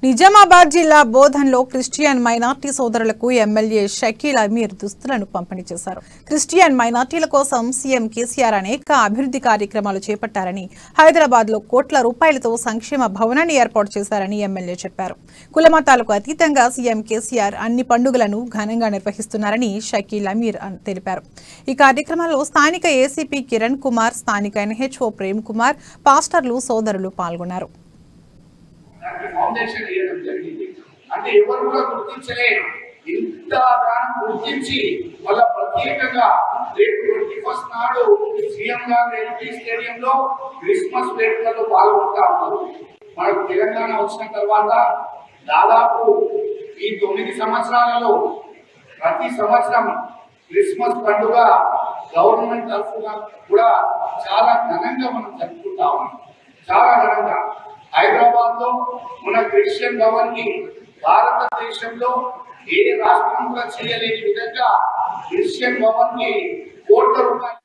నిజామాబాద్ జిల్లా బోధన్లో Christian minority సోదరులకు MLA Shakeel Aamir దుస్తులను పంపిణీ చేశారు. క్రిస్టియన్ మైనార్టీల కోసం సీఎం కేసీఆర్ అనేక అభివృద్ధి కార్యక్రమాలు చేపట్టారని, హైదరాబాద్లో కోట్ల రూపాయలతో సంక్షేమ భవనాన్ని ఏర్పాటు చేశారని ఎమ్మెల్యే చెప్పారు. కులమతాలకు అతీతంగా సీఎం కేసీఆర్ అన్ని పండుగలను ఘనంగా నిర్వహిస్తున్నారని షకీల్ అమీర్ తెలిపారు. ఈ కార్యక్రమంలో స్థానిక ఏసీపీ కిరణ్ కుమార్, స్థానిక ఎన్హెచ్ఓ ప్రేమ్ కుమార్, పాస్టర్లు, సోదరులు పాల్గొన్నారు. ఫౌండేషన్ చేయడం జరిగింది. అంటే ఎవరు కూడా గుర్తించలేదు. ఇంత దానం గుర్తించి వాళ్ళ ప్రత్యేకంగా రేపు 21 నాడు సీఎం గారు ఎల్పీ స్టేడియంలో క్రిస్మస్ వేడుకల్లో పాల్గొంటా ఉన్నారు. మనకు తెలంగాణ వచ్చిన తర్వాత దాదాపు ఈ 9 సంవత్సరాలలో ప్రతి సంవత్సరం క్రిస్మస్ పండుగ గవర్నమెంట్ తరఫున కూడా చాలా ఘనంగా మనం జరుపుకుంటా ఉన్నాం. చాలా ఘనంగా హైదరాబాద్ లో మన క్రిస్టియన్ భవన్ కి భారతదేశంలో ఏ రాష్ట్రం కూడా చేయలేని విధంగా క్రిస్టియన్ భవన్ కి కోట్ల రూపాయలు